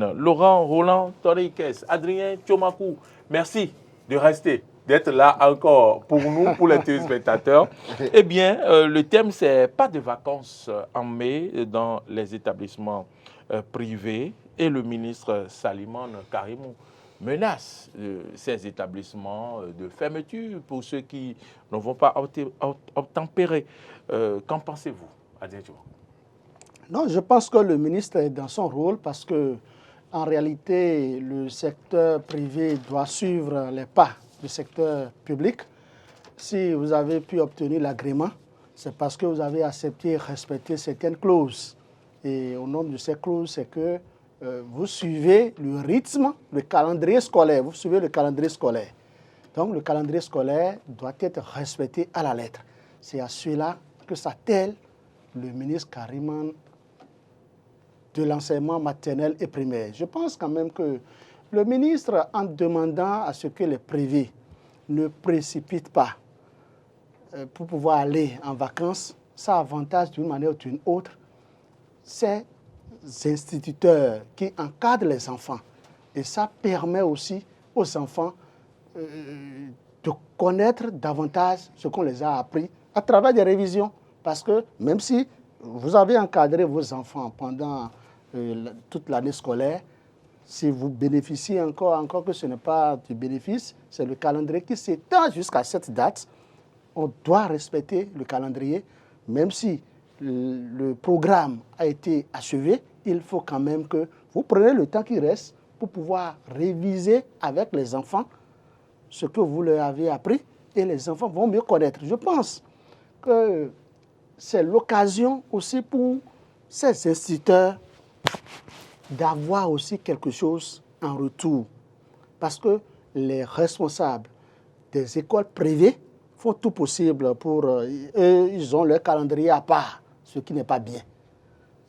Laurent Roland Tonnikes, Adrien Tchomakou, merci de rester, d'être là encore pour nous, pour les téléspectateurs. Eh bien, le thème, c'est pas de vacances en mai dans les établissements privés. Et le ministre Salimane Karimou menace ces établissements de fermeture pour ceux qui ne vont pas obtempérer. Qu'en pensez-vous, Adrien Tchomakou? Non, je pense que le ministre est dans son rôle parce que, en réalité, le secteur privé doit suivre les pas du secteur public. Si vous avez pu obtenir l'agrément, c'est parce que vous avez accepté et respecté certaines clauses. Et au nom de ces clauses, c'est que vous suivez le rythme, le calendrier scolaire. Vous suivez le calendrier scolaire. Donc, le calendrier scolaire doit être respecté à la lettre. C'est à cela que s'attelle le ministre Karimane de l'enseignement maternel et primaire. Je pense quand même que le ministre, en demandant à ce que les privés ne précipitent pas pour pouvoir aller en vacances, ça avantage d'une manière ou d'une autre ces instituteurs qui encadrent les enfants. Et ça permet aussi aux enfants de connaître davantage ce qu'on les a appris à travers des révisions. Parce que même si vous avez encadré vos enfants pendant toute l'année scolaire, si vous bénéficiez encore que ce n'est pas du bénéfice, c'est le calendrier qui s'étend jusqu'à cette date. On doit respecter le calendrier, même si le programme a été achevé, il faut quand même que vous preniez le temps qui reste pour pouvoir réviser avec les enfants ce que vous leur avez appris et les enfants vont mieux connaître. Je pense que c'est l'occasion aussi pour ces instituteurs d'avoir aussi quelque chose en retour. Parce que les responsables des écoles privées font tout possible pour... eux, ils ont leur calendrier à part, ce qui n'est pas bien.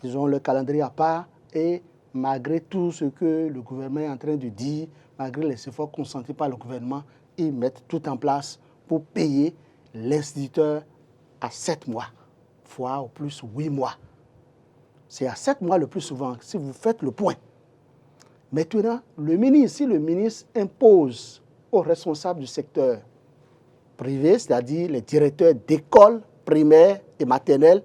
Ils ont leur calendrier à part et malgré tout ce que le gouvernement est en train de dire, malgré les efforts consentis par le gouvernement, ils mettent tout en place pour payer l'instituteur à 7 mois, voire au plus 8 mois. C'est à 7 mois le plus souvent, si vous faites le point. Maintenant, si le ministre impose aux responsables du secteur privé, c'est-à-dire les directeurs d'écoles primaires et maternelles,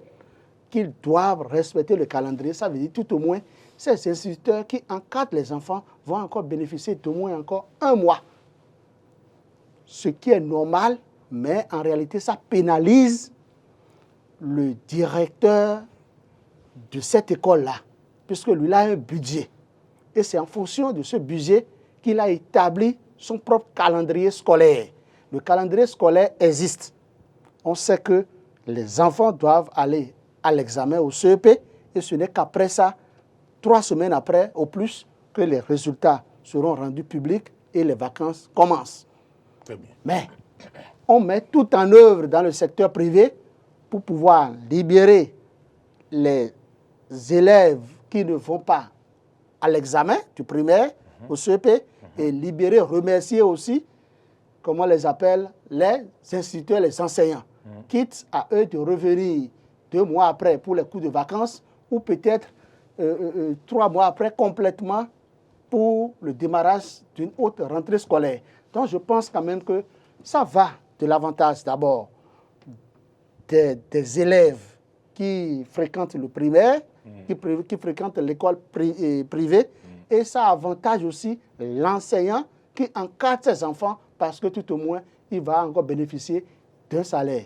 qu'ils doivent respecter le calendrier, ça veut dire tout au moins, ces instituteurs qui encadrent les enfants vont encore bénéficier d'au moins encore 1 mois. Ce qui est normal, mais en réalité, ça pénalise le directeur de cette école-là, puisque lui a un budget. Et c'est en fonction de ce budget qu'il a établi son propre calendrier scolaire. Le calendrier scolaire existe. On sait que les enfants doivent aller à l'examen au CEP et ce n'est qu'après ça, 3 semaines après, au plus, que les résultats seront rendus publics et les vacances commencent. Très bien. Mais on met tout en œuvre dans le secteur privé pour pouvoir libérer les élèves qui ne vont pas à l'examen du primaire, au CEP, et libérer, remercier aussi, comment on les appelle, les instituteurs, les enseignants, quitte à eux de revenir 2 mois après pour les cours de vacances, ou peut-être 3 mois après complètement pour le démarrage d'une autre rentrée scolaire. Donc je pense quand même que ça va de l'avantage d'abord des élèves qui fréquentent le primaire, qui fréquentent l'école privée, et ça avantage aussi l'enseignant qui encadre ses enfants parce que tout au moins, il va encore bénéficier d'un salaire.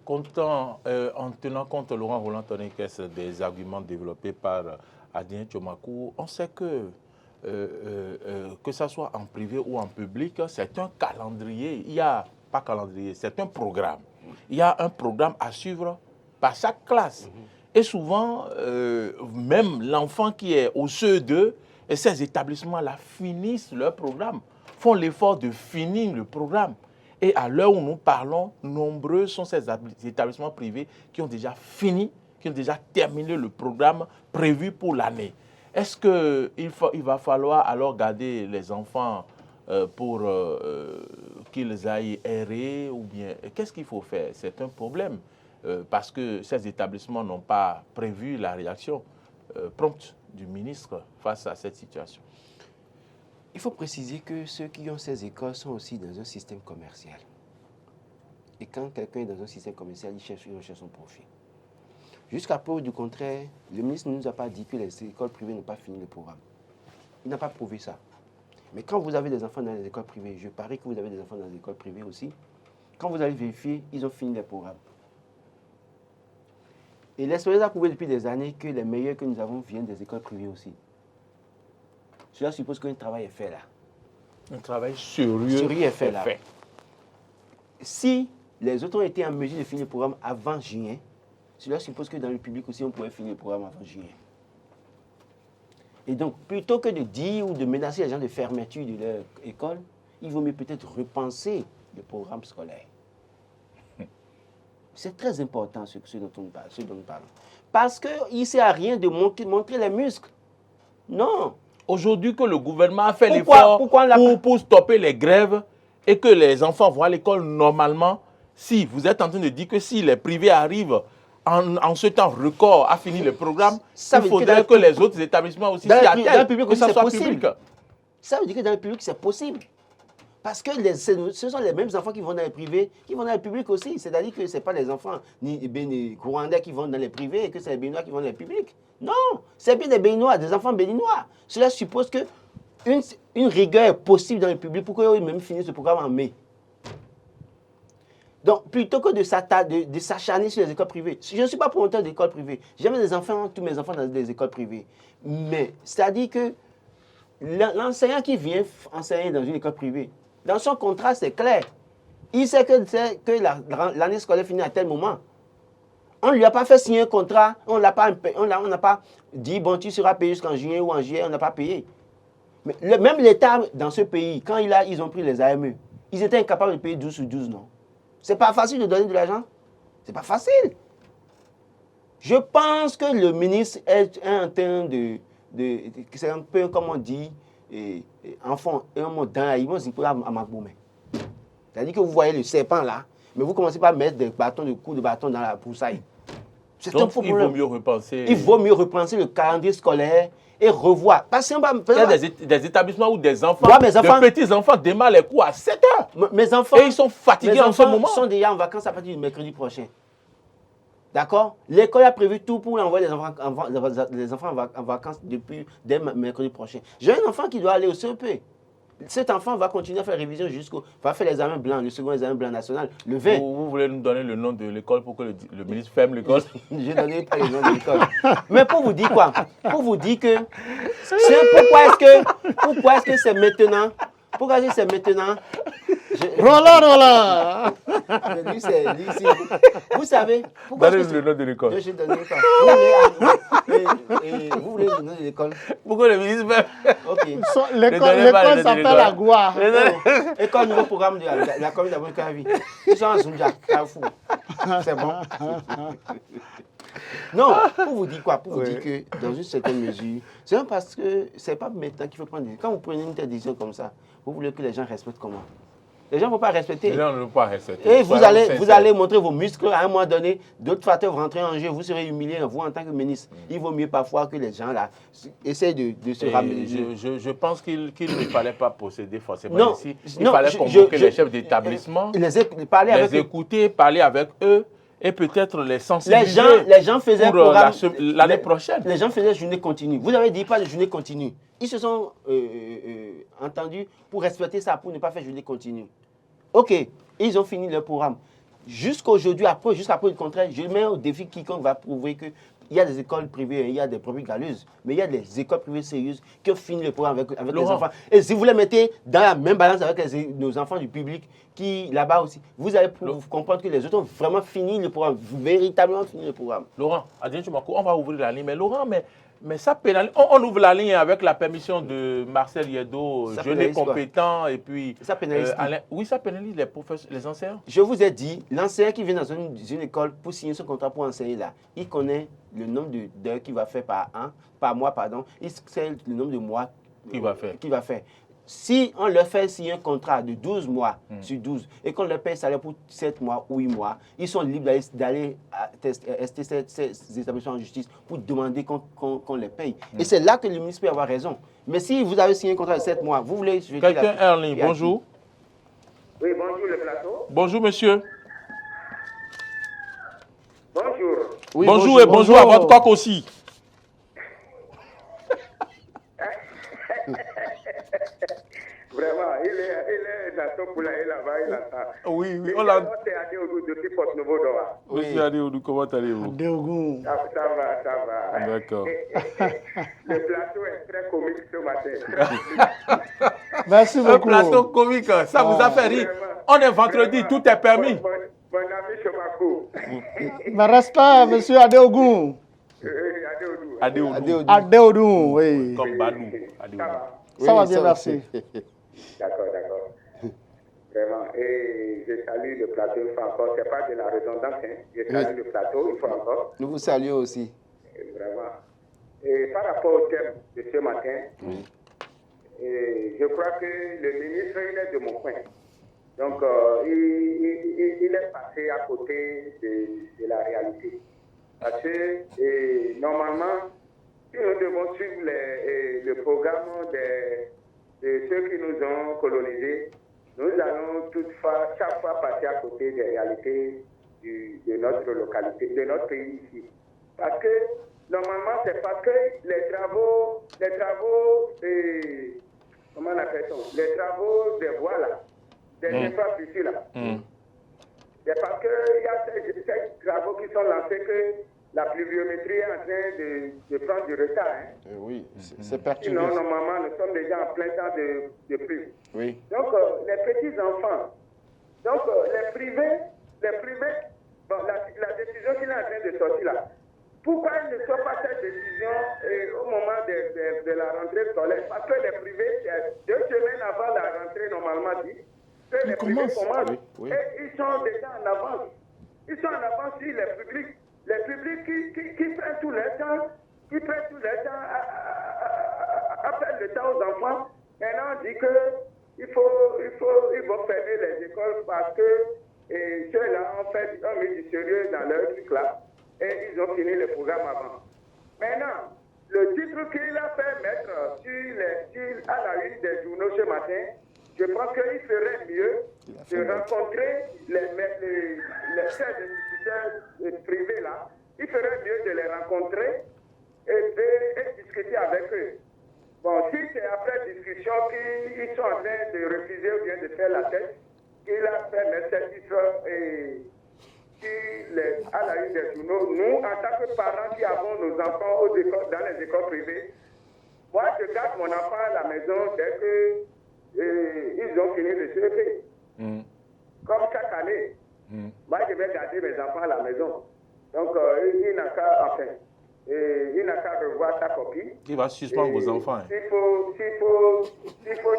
En tenant compte, Laurent Roland Tonnikes, des arguments développés par Adrien Tchomakou, on sait que ça soit en privé ou en public, c'est un calendrier. Il y a, pas calendrier, c'est un programme. Il y a un programme à suivre par chaque classe. Et souvent, même l'enfant qui est au CE2, et ces établissements-là finissent leur programme, font l'effort de finir le programme. Et à l'heure où nous parlons, nombreux sont ces établissements privés qui ont déjà fini, qui ont déjà terminé le programme prévu pour l'année. Est-ce qu'il va falloir alors garder les enfants pour qu'ils aillent errer ou bien qu'est-ce qu'il faut faire? C'est un problème parce que ces établissements n'ont pas prévu la réaction prompte du ministre face à cette situation? Il faut préciser que ceux qui ont ces écoles sont aussi dans un système commercial. Et quand quelqu'un est dans un système commercial, il recherche son profit. Jusqu'à preuve du contraire, le ministre ne nous a pas dit que les écoles privées n'ont pas fini le programme. Il n'a pas prouvé ça. Mais quand vous avez des enfants dans les écoles privées, je parie que vous avez des enfants dans les écoles privées aussi, quand vous allez vérifier, ils ont fini les programmes. Et l'expérience a prouvé depuis des années que les meilleurs que nous avons viennent des écoles privées aussi. Cela suppose qu'un travail est fait là. Un travail sérieux est fait là. Si les autres ont été en mesure de finir le programme avant juin, cela suppose que dans le public aussi, on pourrait finir le programme avant juin. Et donc, plutôt que de dire ou de menacer les gens de fermeture de leur école, il vaut mieux peut-être repenser le programme scolaire. C'est très important ce dont nous parlons. Parce qu'il ne sert à rien de montrer les muscles. Non. Aujourd'hui que le gouvernement a fait l'effort pour stopper les grèves et que les enfants vont à l'école normalement, si vous êtes en train de dire que si les privés arrivent en ce temps record à finir le programme, il faudrait que les autres établissements aussi s'y attellent, que ça soit public. Ça veut dire que dans le public, c'est possible. Parce que ce sont les mêmes enfants qui vont dans les privés, qui vont dans le public aussi. C'est-à-dire que ce n'est pas les enfants ni Rwandais qui vont dans les privés et que c'est les Béninois qui vont dans les publics. Non, c'est bien des Béninois, des enfants béninois. Cela suppose qu'une rigueur est possible dans le public pour qu'ils même finissent ce programme en mai. Donc, plutôt que de s'acharner sur les écoles privées, je ne suis pas promoteur d'écoles privées. J'aime les enfants, tous mes enfants dans des écoles privées. Mais, c'est-à-dire que l'enseignant qui vient enseigner dans une école privée, dans son contrat, c'est clair. Il sait que l'année scolaire finit à tel moment. On ne lui a pas fait signer un contrat, on n'a pas dit, bon, tu seras payé jusqu'en juillet ou en juillet, on n'a pas payé. Mais même l'État, dans ce pays, quand ils ont pris les AME, ils étaient incapables de payer 12 sur 12, non? C'est pas facile de donner de l'argent. C'est pas facile. Je pense que le ministre est en train c'est un peu comme on dit, enfant, un mot dans ils vont s'y à Magboumé. C'est-à-dire que vous voyez le serpent là, mais vous commencez pas à mettre des coups de bâton dans la broussaille. C'est un faux problème. Il vaut mieux repenser le calendrier scolaire et revoir. Parce que il y a des établissements où des enfants, de petits-enfants démarrent les cours à 7 heures. Mes enfants, et ils sont fatigués en ce moment. Ils sont déjà en vacances à partir du mercredi prochain. D'accord? L'école a prévu tout pour envoyer les enfants en vacances dès mercredi prochain. J'ai un enfant qui doit aller au CEP. Cet enfant va continuer à faire révision va faire l'examen blanc, le second examen blanc national, le 20. Vous voulez nous donner le nom de l'école pour que le ministre ferme l'école? Je ne donnerai pas le nom de l'école. Mais pour vous dire quoi? Pour vous dire que pourquoi est-ce que c'est maintenant? Pourquoi est-ce que c'est maintenant? Roland! Lui, vous savez pourquoi donnez le nom de l'école. Je ne donnerai pas. Vous voulez le nom de l'école? Pourquoi le ministre fait? Ok. L'école s'appelle Agua. École nouveau programme de la commune d'Abou Kavi. Ils sont en Zunja, Carrefour. C'est bon? Non, pour vous dire quoi? Pour vous dire que dans une certaine mesure, c'est parce que c'est pas maintenant qu'il faut prendre des décisions. Quand vous prenez une telle décision comme ça, vous voulez que les gens respectent comment? Les gens ne vont pas respecter. Les gens ne vont pas respecter. Et vous allez montrer vos muscles à un moment donné, d'autres facteurs vont rentrer en jeu, vous serez humilié, vous en tant que ministre. Il vaut mieux parfois que les gens là essayent de se ramener. Je pense qu'il ne fallait pas procéder forcément non, ici. Il fallait convoquer les chefs d'établissement, les écouter, parler avec eux. Et peut-être les sensibiliser les gens faisaient pour l'année prochaine. Les gens faisaient journée continue. Vous avez dit pas de journée continue. Ils se sont entendus pour respecter ça, pour ne pas faire journée continue. OK, ils ont fini leur programme. Jusqu'aujourd'hui, jusqu'à preuve du contraire, je mets au défi quiconque va prouver qu'il y a des écoles privées, il y a des brebis galeuses, mais il y a des écoles privées sérieuses qui ont fini le programme avec les enfants. Et si vous les mettez dans la même balance avec nos enfants du public, qui là-bas aussi, vous allez comprendre que les autres ont vraiment fini le programme, véritablement fini le programme. Laurent, Adrien Tchoumakou, on va ouvrir la ligne. Mais Laurent, mais ça pénalise. On ouvre la ligne avec la permission de Marcel Yedo, jeune et compétent, et puis... Ça pénalise oui, ça pénalise les enseignants. Je vous ai dit, l'enseignant qui vient dans une école pour signer son contrat pour enseigner là, il connaît le nombre d'heures qu'il va faire par mois, pardon. Il sait le nombre de mois qu'il va faire. si on leur fait signer un contrat de 12 mois sur 12 et qu'on leur paye salaire pour 7 mois ou 8 mois, ils sont libres d'aller tester ces établissements en justice pour demander qu'on les paye. Et c'est là que le ministre peut avoir raison. Mais si vous avez signé un contrat de 7 mois, vous voulez... Quelqu'un est en ligne, bonjour. Oui, bonjour le plateau. Bonjour monsieur. Bonjour. Oui, bonjour et bonjour à votre coq aussi. Vraiment, il est dans son poulailler là-bas, il attend. Oui, on l'a... C'est Adéoudou depuis Porte-Nouveau d'Oa. Monsieur Adéoudou, comment allez-vous? Adéoudou. Ça va. D'accord. Le plateau est très comique ce matin. Merci beaucoup. Un plateau comique, ça vous a fait rire. On est vendredi, tout est permis. Mon ami Chomakou. Mais reste pas, monsieur Adéoudou. Adéoudou. Adéoudou, oui. Comme Badou. Ça va bien, merci. D'accord. Vraiment. Et je salue le plateau une fois encore. Ce n'est pas de la redondance. Je salue le plateau une fois encore. Nous vous saluons aussi. Vraiment. Et par rapport au thème de ce matin, je crois que le ministre il est de mon coin. Donc, il est passé à côté de la réalité. Parce que normalement, si nous devons suivre le programme de ceux qui nous ont colonisés, nous allons toutefois chaque fois passer à côté des réalités de notre localité, de notre pays ici. Parce que normalement, c'est parce que les travaux, comment on appelle ça, les travaux des voies là, des infrastructures là. C'est parce qu'il y a ces travaux qui sont lancés que la pluviométrie est en train de prendre du retard. Oui, c'est perturbé. Sinon, normalement, nous sommes déjà en plein temps de pluie. Oui. Donc, les petits-enfants, donc les privés, bon, la décision qu'il est en train de sortir là, pourquoi il ne sort pas cette décision au moment de la rentrée scolaire? Parce que les privés, 2 semaines avant la rentrée normalement dit, que les privés commencent. Oui. Et ils sont déjà en avance. Ils sont en avance sur les publics. Les publics qui prennent tout le temps, à faire le temps aux enfants. Maintenant, on dit qu'ils vont fermer les écoles parce que ceux-là ont mis du sérieux dans leur truc là et ils ont fini le programme avant. Maintenant, le titre qu'il a fait mettre à la une des journaux ce matin, je pense qu'il ferait mieux de rencontrer les chefs d'instituteurs privés là. Il ferait mieux de les rencontrer et discuter avec eux. Bon, si c'est après discussion qu'ils sont en train de refuser ou bien de faire la tête, il a fait mettre ce titre à la une des journaux. Nous, en tant que parents qui avons nos enfants dans les écoles privées, moi, je garde mon enfant à la maison dès qu'ils ont fini le CEP. Comme chaque année, moi, je vais garder mes enfants à la maison. Donc, il n'a qu'à revoir sa copie. Qui va suspendre vos enfants. S'il faut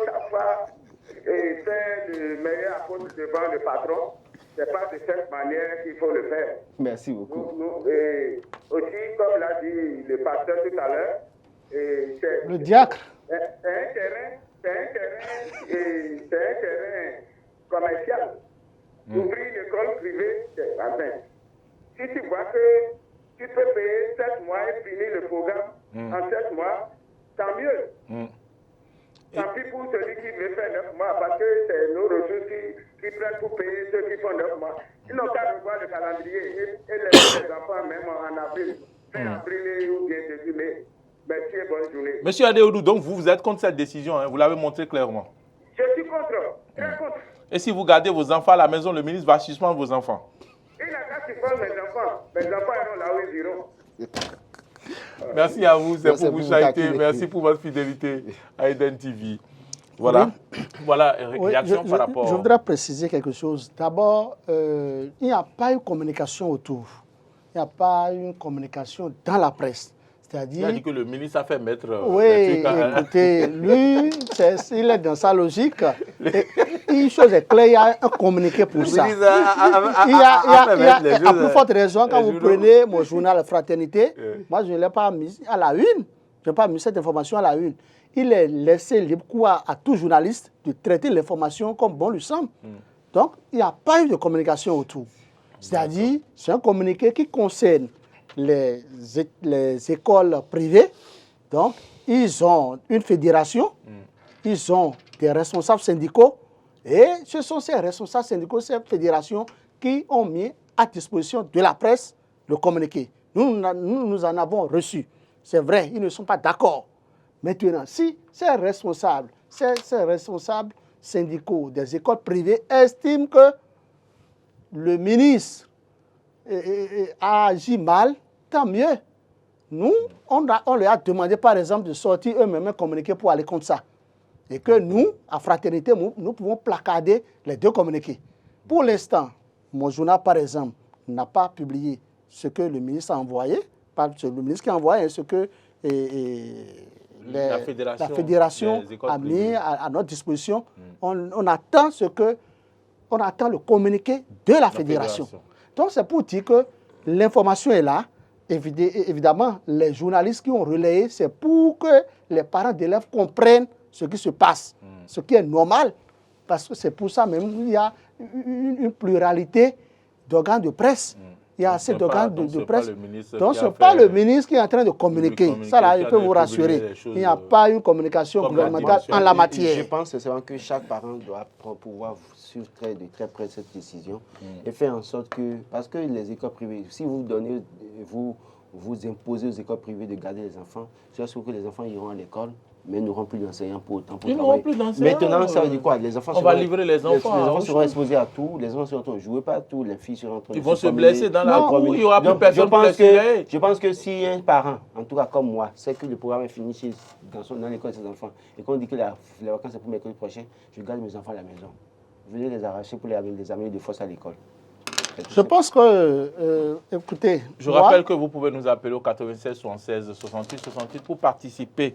chaque fois faire le meilleur apôtre devant le patron, ce n'est pas de cette manière qu'il faut le faire. Merci beaucoup. Aussi, comme l'a dit le pasteur tout à l'heure, le diacre. C'est un terrain commercial. Ouvrir une école privée, c'est pas bien. Si tu vois que tu peux payer 7 mois et finir le programme en 7 mois, tant mieux. Tant pis pour celui qui veut faire 9 mois, parce que c'est nos ressources qui prennent pour payer ceux qui font 9 mois. Ils n'ont qu'à revoir le calendrier et les enfants même en avril. Fin avril ou bien début mai. Merci et bonne journée. Monsieur Adéoudou, donc vous êtes contre cette décision, vous l'avez montré clairement. Je suis contre, très contre. Et si vous gardez vos enfants à la maison, le ministre va suspendre vos enfants. Il n'a qu'à suspendre mes enfants. Mes enfants iront là où ils iront. Merci à vous, c'est pour vous chaiter. Merci pour votre fidélité à Eden TV. Voilà, voilà, réaction par rapport... Je voudrais préciser quelque chose. D'abord, il n'y a pas eu communication autour. Il n'y a pas eu une communication dans la presse. C'est-à-dire... Il a dit que le ministre a fait mettre... Oui, écoutez, lui, il est dans sa logique. Et une chose est claire, il y a un communiqué pour ça. Il y a plus forte raison, quand vous prenez mon journal Fraternité, moi je ne l'ai pas mis à la une. je n'ai pas mis cette information à la une, il est laissé libre cours à tout journaliste de traiter l'information comme bon lui semble. Donc, il n'y a pas eu de communication autour. C'est-à-dire, c'est un communiqué qui concerne les écoles privées. Donc, ils ont une fédération, ils ont des responsables syndicaux, et ce sont ces responsables syndicaux, ces fédérations qui ont mis à disposition de la presse le communiqué. Nous en avons reçu. C'est vrai, ils ne sont pas d'accord. Maintenant, si ces responsables syndicaux des écoles privées estiment que le ministre a agi mal, tant mieux. Nous, on leur a demandé, par exemple, de sortir eux-mêmes un communiqué pour aller contre ça. Et que nous, à Fraternité, nous pouvons placarder les deux communiqués. Pour l'instant, mon journal, par exemple, n'a pas publié ce que le ministre a envoyé, pas le ministre qui a envoyé ce que la fédération a mis à notre disposition. On attend le communiqué de la fédération. Donc, c'est pour dire que l'information est là. Évidemment, les journalistes qui ont relayé, c'est pour que les parents d'élèves comprennent ce qui se passe, ce qui est normal. Parce que c'est pour ça même qu'il y a une pluralité d'organes de presse. Il y a assez d'organes de presse. Donc, ce n'est pas le ministre qui est en train de communiquer. Ça, là, je peux vous rassurer. Il n'y a pas une communication gouvernementale en la matière. Je pense que chaque parent doit pouvoir suivre de très près cette décision et faire en sorte que, parce que les écoles privées, si vous donnez, vous imposez aux écoles privées de garder les enfants, c'est sûr que les enfants iront à l'école, mais n'auront plus d'enseignants pour autant. Ils n'auront plus d'enseignants. Maintenant, ça veut dire quoi? Les enfants va livrer les enfants. Les enfants seront exposés à tout. Les enfants seront en train de jouer partout. Les filles seront en train de Ils vont se blesser dans la cour. Il n'y aura plus personne pour les surveiller. Je pense que si un parent, en tout cas comme moi, sait que le programme est fini dans l'école de ses enfants et qu'on dit que les vacances c'est pour mercredi prochain, je garde mes enfants à la maison. Venez les arracher pour les amener de force à l'école. Je pense que, écoutez... Je rappelle que vous pouvez nous appeler au 96 76 68 68 pour participer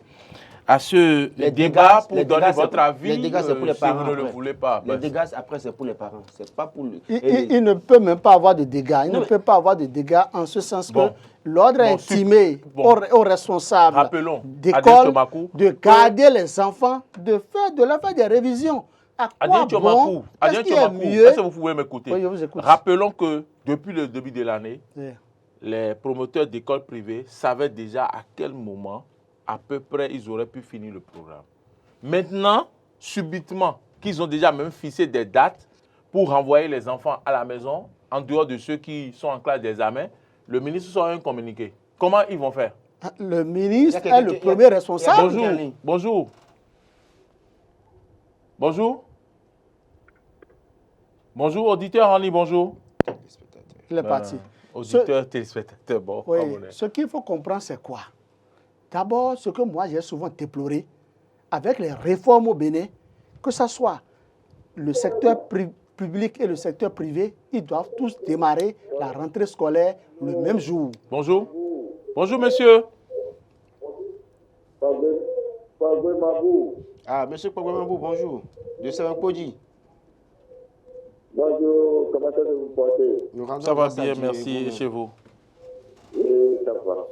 à ce débat, pour donner votre avis. Les dégâts, c'est pour les parents. Si vous ne le voulez pas. Les dégâts, après, c'est pour les parents. C'est pas pour il ne peut même pas avoir de dégâts. Il ne peut pas avoir de dégâts en ce sens que l'ordre a intimé aux responsables d'école de garder les enfants, de leur faire des révisions. Adrien Tchomakou, est-ce que vous pouvez m'écouter? Oui, je vous écoute. Rappelons que depuis le début de l'année, les promoteurs d'écoles privées savaient déjà à quel moment, à peu près, ils auraient pu finir le programme. Maintenant, subitement, qu'ils ont déjà même fixé des dates pour renvoyer les enfants à la maison, en dehors de ceux qui sont en classe d'examen, le ministre sort un communiqué. Comment ils vont faire? Le ministre est le premier responsable. Bonjour. Bonjour. Bonjour, auditeur en ligne, bonjour. Il est parti. Auditeur, téléspectateur, bon. Oui, ce qu'il faut comprendre, c'est quoi? D'abord, ce que moi j'ai souvent déploré, avec les réformes au Bénin, que ce soit le secteur public et le secteur privé, ils doivent tous démarrer la rentrée scolaire le même jour. Bonjour. Bonjour, monsieur. Monsieur Pogwemabou, bonjour. De Saint-Podi. Bonjour, comment ça vous portez? Ça va bien, merci. Et chez vous? Oui, ça va.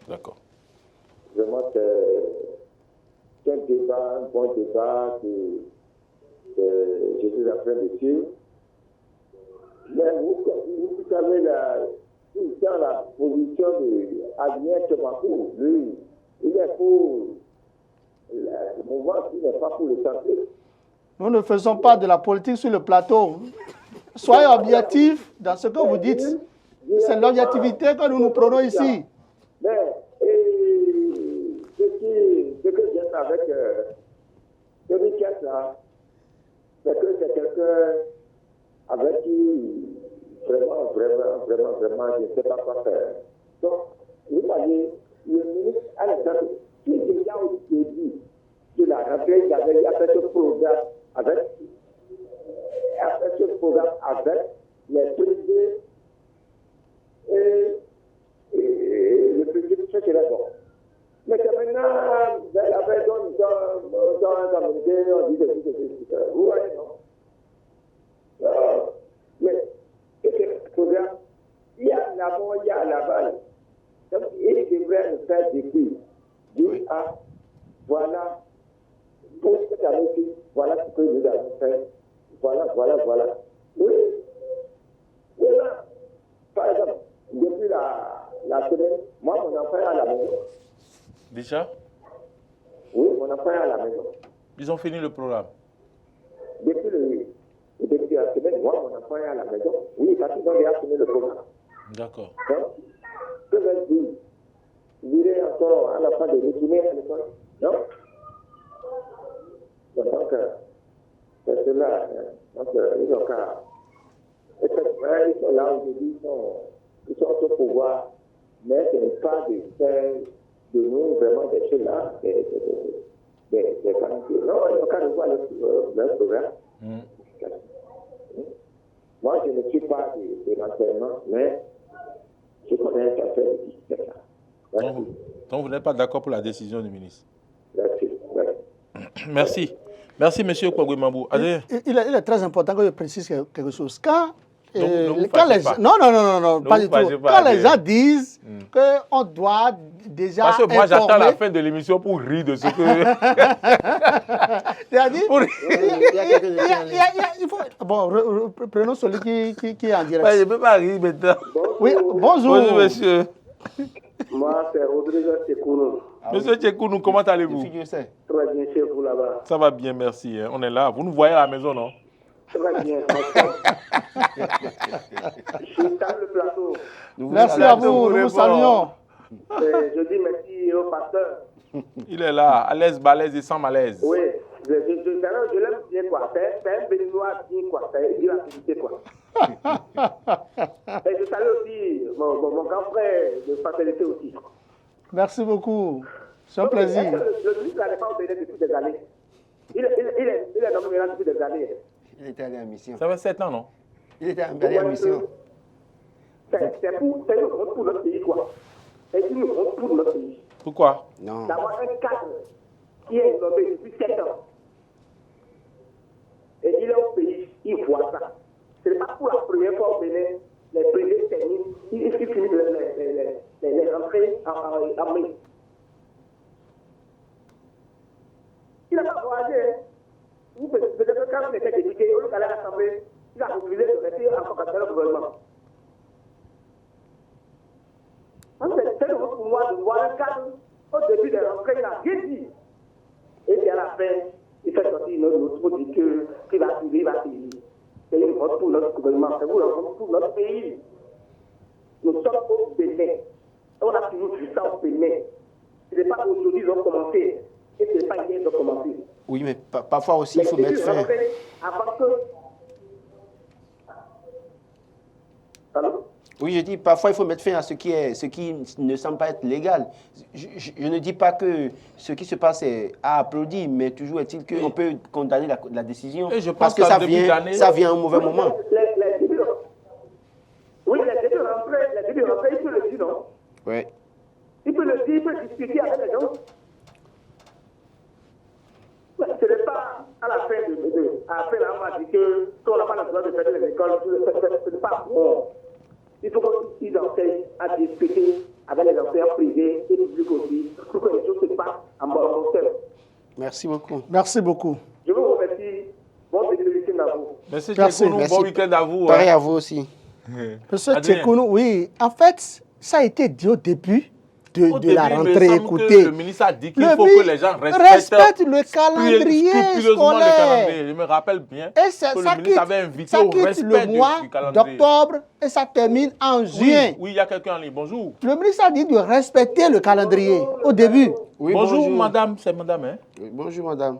D'accord. Vraiment, c'est un débat, un bon débat que je suis en train de suivre. Mais vous savez, dans la position d'Adrien Tchomakou, lui, il est pour le mouvement qui n'est pas pour le santé. Nous ne faisons pas de la politique sur le plateau. Soyez objectifs dans ce que vous dites. C'est l'objectivité que nous prenons ici. Mais ce que j'aime avec celui qui est là, c'est que c'est quelqu'un avec qui vraiment, je ne sais pas quoi faire. Donc, vous voyez, le ministre Alexandre, qui déjà au début de la rentrée, il avait fait ce programme avec les privés et le public, ce serait bon. Mais que maintenant, la personne, on dit vous voyez, non? Mais ce programme, il y a l'avant, il y a l'aval. Donc, il devrait nous faire découvrir. dit, ah, voilà, pour cette année-ci, voilà ce que nous avons fait. Voilà. Oui. Et là, par exemple, depuis la semaine, moi, mon enfant est à la maison. Déjà, Oui, mon enfant est à la maison. ils ont fini le programme. Depuis la semaine, moi, mon enfant est à la maison. Oui, parce qu'ils ont déjà fini le programme. D'accord. Donc, que vais-je dire? Je dirais encore à la fin de retourner à l'école. Non? Donc, c'est cela. Donc, ils ont qu'à. Effectivement, ils sont là aujourd'hui, ils sont au pouvoir, mais ce n'est pas de faire de nous vraiment des choses là, des qualités. Non, ils ont qu'à revoir leur programme. Moi, je ne suis pas de l'enseignement, mais je connais un café de qui c'est ça. Donc, vous n'êtes pas d'accord pour la décision du ministre. Merci. Merci. Merci, monsieur Kwagwe Mambou. Allez. Il est très important que je précise quelque chose. Quand vous quand fâchez les pas. non, pas vous du fâchez tout. pas, Quand les mais- gens disent qu'on doit déjà Parce que moi, j'attends la informer, fin de l'émission pour rire de ce que... c'est-à-dire, pour... Il y a quelques il faut... Bon, prenons celui qui est en direct. Ouais, je ne peux pas rire maintenant. Oui, bonjour. Bonjour, monsieur. Moi, c'est Rodrigo Sekounou. Monsieur Tchekounou, comment allez-vous? Dieu sait. Très bien chez vous là-bas. Ça va bien, merci. Hein. On est là. Vous nous voyez à la maison, non? Très bien, franchement. Je tends le plateau. Merci à vous, nous vous saluons. Je dis merci au pasteur. Il est là, à l'aise, balèze et sans malaise. Oui, je l'aime bien quoi. C'est un béninois bien quoi. Il dit la vérité quoi. Et je salue aussi mon grand frère de fraternité aussi. Merci beaucoup. C'est un plaisir. Le ministre n'allait pas au Bénin depuis des années. Il est nommé là depuis des années. Il était allé en mission. Ça fait 7 ans, non? Il était allé en mission. C'est une honte pour notre pays quoi. C'est une honte pour notre pays. Pourquoi? Non. D'avoir un cadre qui est nommé depuis 7 ans. Et il est au pays, il voit ça. Ce n'est pas pour la première fois au Bénin, les privés terminent, ils finissent les rentrées en mai. Il n'a pas voyagé. Peut-être quand il était député, au lieu d'aller à l'Assemblée, il a refusé de rester en tant que gouvernement. C'est heureux pour moi de voir un cadre au début des rentrées, il n'a rien dit. Et puis à la fin, il fait sortir une autre pour dire qu'il va suivre, il va suivre. C'est une honte pour notre gouvernement, c'est une honte pour notre pays. Nous sommes au Bénin. On a toujours vu ça au Bénin. Ce n'est pas aujourd'hui qu'ils ont commencé. Et ce n'est pas hier qu'ils ont commencé. Oui, mais parfois aussi, il faut mettre fin. Avant que... Allô? Oui, je dis, parfois, il faut mettre fin à ce qui ne semble pas être légal. Je ne dis pas que ce qui se passe est à applaudir, mais toujours est-il qu'on peut condamner la décision. Et je pense parce que qu'en ça début d'année- vient à un mauvais moment. Les débuts, oui, les débuts rentrés, il peut le dire, non? Oui. Il peut le dire, il peut discuter avec les gens. Ce n'est pas à la fin à la fin, on va dire qu'on n'a pas le droit de faire les écoles. Ce n'est pas bon. Il faut qu'ils enseignent à discuter avec les enseignants privés et publics aussi pour que les choses se passent en bon terme. Merci beaucoup. Merci beaucoup. Je vous remercie. Bon week-end à vous. Monsieur Merci. Tchekounou, bon week-end à vous. Pareil hein. à vous aussi. Monsieur Adrien. Tchekounou, oui, en fait, ça a été dit au début Au de la début, il me rentrée. semble que Écoutez, le ministre a dit qu'il le faut mi- que les gens respectent le calendrier scrupuleusement le scolaire. calendrier. Je me rappelle bien Et ça, que ça le ministre quitte, avait invité ça au quitte respect le mois du calendrier. d'octobre et ça termine en juin. Oui, il y a quelqu'un en ligne. Bonjour. Le ministre a dit de respecter le calendrier au début. Oui, bonjour, madame. C'est madame, hein? Oui, bonjour, madame.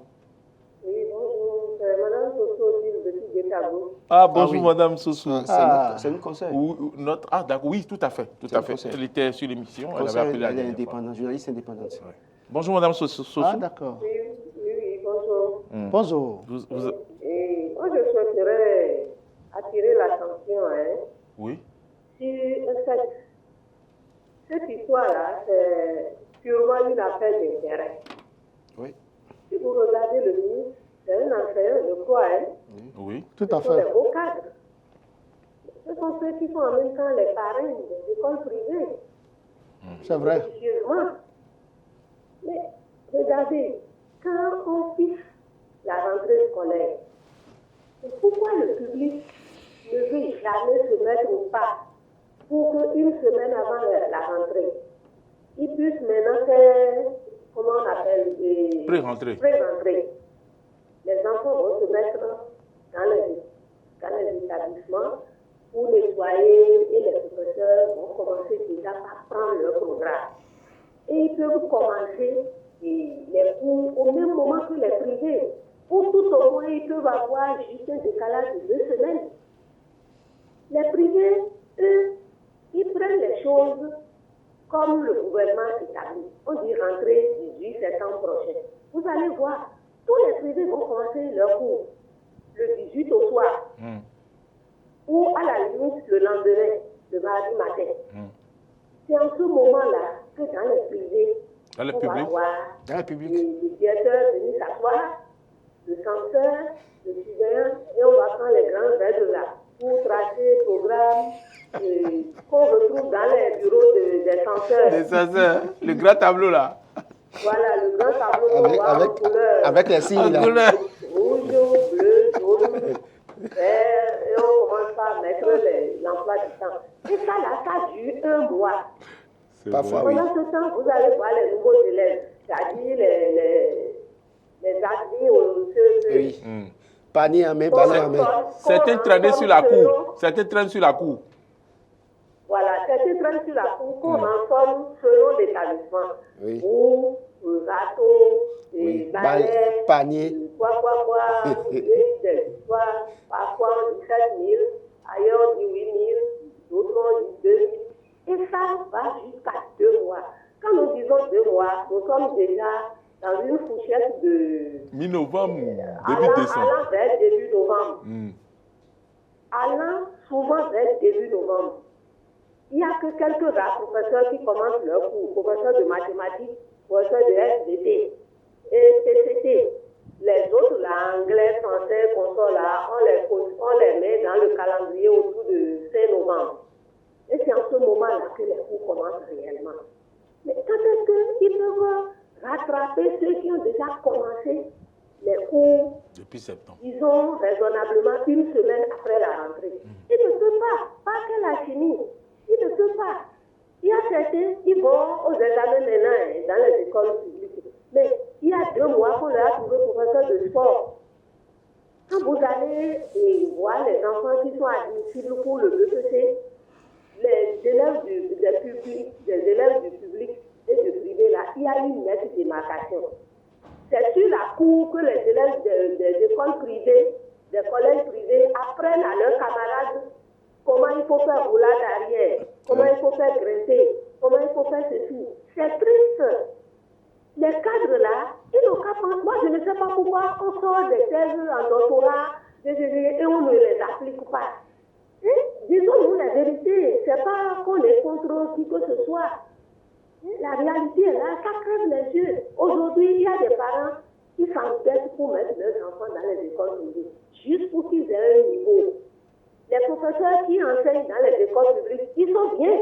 Oui, bonjour. C'est Madame Soso depuis Guétabo. Ah, bonjour, oui. madame Soussou. C'est notre conseil. D'accord, oui, tout à fait. Tout C'est à le fait. conseil. Elle était sur l'émission. Elle avait Conseil, appelé la elle est dernière fois. indépendante, journaliste indépendante. Bonjour, madame Soussou. Ah, d'accord. Oui, bonjour. Bonjour. Et moi, je souhaiterais attirer l'attention Oui. sur cette histoire-là, c'est purement une affaire d'intérêt. Oui. Si vous regardez le ministre, c'est un enseignant de quoi, Oui. Tout à Ce sont des fait. hauts cadres. Ce sont ceux qui sont en même temps les parrains des écoles privées. C'est vrai. Religieusement. Mais regardez, quand on fixe la rentrée scolaire, pourquoi le public ne veut jamais se mettre au pas pour qu'une semaine avant la rentrée, ils puissent maintenant faire, comment on appelle, Pré-rentrée. Pré-rentrée. Les enfants vont se mettre dans les établissements pour nettoyer et les professeurs vont commencer déjà par prendre leur programme. Et ils peuvent commencer les cours au même moment que les privés. Ou tout au moins, ils peuvent avoir juste un décalage de 2 semaines. Les privés, eux, ils prennent les choses comme le gouvernement établit. On dit rentrer 18 septembre prochain. Vous allez voir, tous les privés vont commencer leur cours le 18 au soir. Ou à la limite le lendemain, le mardi matin. C'est en ce moment-là que dans les privés, dans le on public, va voir le directeur venir s'asseoir, le censeur, le surveillant, et on va prendre les grandes règles là pour tracer le programme qu'on retrouve dans les bureaux des censeurs. Les censeurs, le grand tableau là. Voilà, le grand tableau qu'on voit en couleur. Avec les signes là. Rouge, bleu, jaune, vert, et on commence par mettre l'emploi du temps. Et ça là, ça dure 1 mois. Parfois, oui. Pendant ce temps, vous allez voir les nouveaux élèves, c'est-à-dire les admis au CEP. Oui. Panier en main, ballon en main. Certains traînent sur la cour. Certains traînent sur la cour. Voilà, certains traînent sur la cour qu'on en somme selon l'établissement. Oui. Ou râteau, Oui. balai, Panier. quoi, des histoires. Parfois on dit 7 000, ailleurs on dit 8 000, d'autres on dit 2 000. Et ça va jusqu'à 2 mois. Quand nous disons 2 mois, nous sommes déjà dans une fourchette de... Mi-novembre, début allant décembre. vers début novembre. Allant souvent vers début novembre. Il n'y a que quelques rares professeurs qui commencent leur cours, professeurs de mathématiques, professeurs de SVT et TCT. Les autres, là, anglais, français, consorts, là, on les met dans le calendrier autour de 5 novembre. Et c'est en ce moment-là que les cours commencent réellement. Mais quand est-ce qu'ils peuvent rattraper ceux qui ont déjà commencé les cours, depuis septembre, disons raisonnablement 1 semaine après la rentrée? Ils ne peuvent pas que la chimie. Ils ne peuvent pas. Il y a certains qui vont aux examens maintenant dans les écoles publiques. Mais il y a 2 mois qu'on leur a trouvé professeur de sport. Quand vous allez voir les enfants qui sont admissibles pour le BPC, les élèves des élèves du public et du privé, là, il y a une nette démarcation. C'est sur la cour que les élèves des écoles privées, des collèges privés apprennent à leurs camarades comment il faut faire roulade arrière, comment il faut faire grincer, comment il faut faire ceci. C'est triste. Les cadres là, ils n'ont qu'à prendre. Moi, je ne sais pas pourquoi on sort des thèses en doctorat et on ne les applique pas. Disons-nous la vérité, c'est pas qu'on est contre qui que ce soit. La réalité est là, ça crève les yeux. Aujourd'hui, il y a des parents qui s'entêtent pour mettre leurs enfants dans les écoles publiques, juste pour qu'ils aient un niveau. Les professeurs qui enseignent dans les écoles publiques, ils sont bien.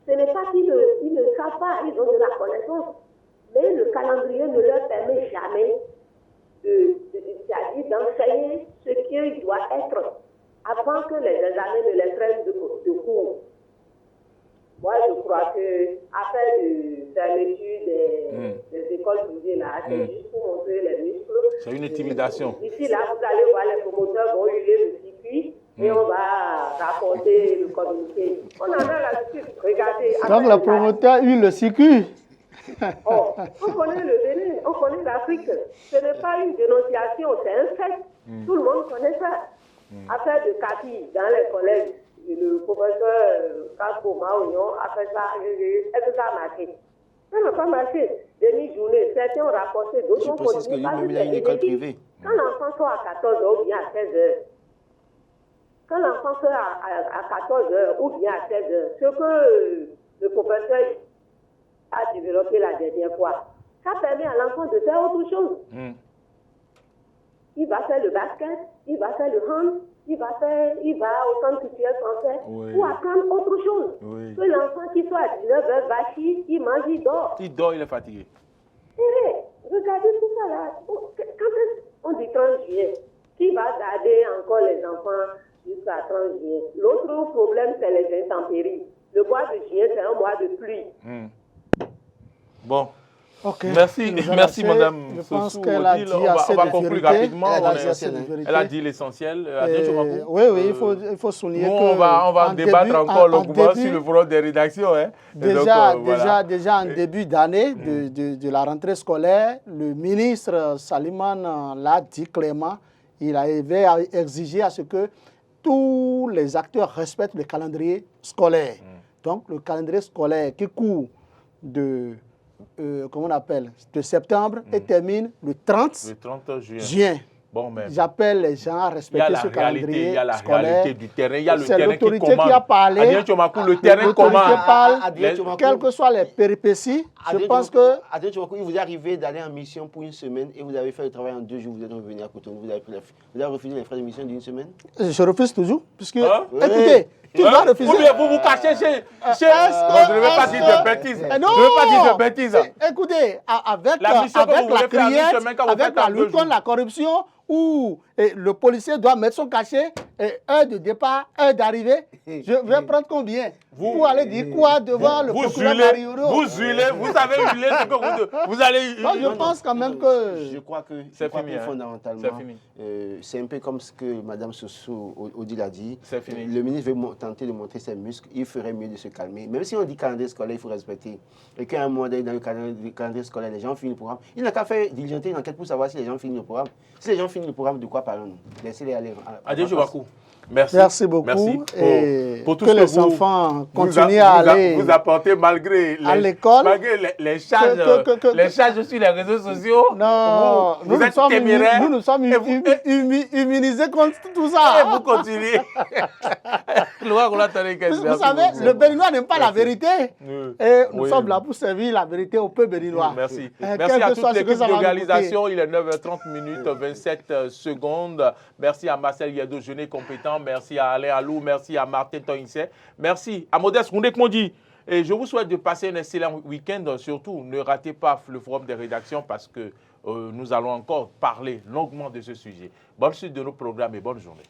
Ce n'est pas qu'ils ne savent pas, ils ont de la connaissance. Mais le calendrier ne leur permet jamais d'enseigner ce qu'il doit être avant que les examens ne les prennent de cours. Moi, je crois que affaire de fermeture des écoles privées, là, c'est juste pour montrer les muscles. c'est une intimidation. Ici, là, vous allez voir, les promoteurs vont hurler le circuit et on va rapporter le communiqué. On en a l'habitude. Regardez. Donc, le promoteur hurle le circuit. Oh, on connaît le Bénin, on connaît l'Afrique. Ce n'est pas une dénonciation, c'est un fait. Tout le monde connaît ça. Affaire de capi dans les collèges. Le professeur Casco Maoignon a fait ça. Est-ce que ça a marché? Ça n'a pas marché. Demi-journée, certains ont rapporté, d'autres ont continué. Il y a une école privée. Quand l'enfant sort à 14h ou bien à 16h, quand l'enfant sort à 14h ou bien à 16h, ce que le professeur a développé la dernière fois, ça permet à l'enfant de faire autre chose. Il va faire le basket, il va faire le hand, il va au centre culturel français pour apprendre autre chose. Que l'enfant qui soit à 19h va chier, il mange, il dort. Il dort, il est fatigué. serré. Regardez tout ça là. Quand on dit 30 juillet, qui va garder encore les enfants jusqu'à 30 juillet? L'autre problème, c'est les intempéries. Le mois de juillet, c'est un mois de pluie. Bon. Okay. Merci Madame Je pense Sossou qu'elle a Odile. dit On assez va de conclure vérité. rapidement. Elle a dit l'essentiel. Oui, il faut souligner nous, que on va débattre encore longuement sur le forum des rédactions. Hein. Déjà, donc, voilà. déjà en début d'année de la rentrée scolaire, le ministre Saliman l'a dit clairement, il avait exigé à ce que tous les acteurs respectent le calendrier scolaire. Donc, le calendrier scolaire qui court de septembre et termine le 30 juin. Bon, j'appelle les gens à respecter ce calendrier. Il y a la scolaire. réalité du terrain, il y a le terrain qui commande. C'est l'autorité qui a parlé. Adrien Tchomakou, le terrain commande. Quelles que soient les péripéties, je pense que... Adrien Tchomakou, il vous est arrivé d'aller en mission pour une semaine et vous avez fait le travail en 2 jours, vous êtes revenu à Cotonou, vous avez refusé les frais de mission d'une semaine? Je refuse toujours, puisque... Écoutez, tu dois refuser. Ou bien vous vous cachez chez... Je ne vais pas dire de bêtises. Non. Je ne vais pas dire de bêtises. Écoutez, avec la criette, avec la lutte contre la corruption, où le policier doit mettre son cachet, heure de départ, heure d'arrivée, je vais prendre combien pour aller dire quoi devant le procureur Marioro? Vous huilez, vous savez huiler ce que vous allez... Non, je pense quand même que... Je crois que fondamentalement, c'est un peu comme ce que Mme Sossou Odile a dit. C'est fini. Le ministre veut tenter de montrer ses muscles, il ferait mieux de se calmer. Même si on dit calendrier scolaire, il faut respecter. Et qu'à un moment donné, dans le calendrier scolaire, les gens finissent le programme. Il n'a qu'à faire diligenter une enquête pour savoir si les gens finissent le programme. Si les gens finissent le programme, de quoi parlons-nous? Laissez-les aller. Adrien Tchomakou. Merci beaucoup. Merci pour tout que les enfants continuent à aller vous apporter malgré l'école, malgré les charges sur les réseaux sociaux. Non, vous êtes téméraires. Nous sommes immunisés contre tout ça. Et vous continuez. Vous savez, le Béninois n'aime pas la vérité. Et nous sommes là pour servir la vérité au peuple béninois. Merci. Merci à toute l'équipe d'organisation. Il est 9h30 minutes 27 secondes. Merci à Marcel Yado, jeune et compétent. Merci à Alain Alou. Merci à Martin Toïnset. Merci à Modeste Roundek-Mondi. Et je vous souhaite de passer un excellent week-end. Surtout, ne ratez pas le forum des rédactions parce que nous allons encore parler longuement de ce sujet. Bonne suite de nos programmes et bonne journée.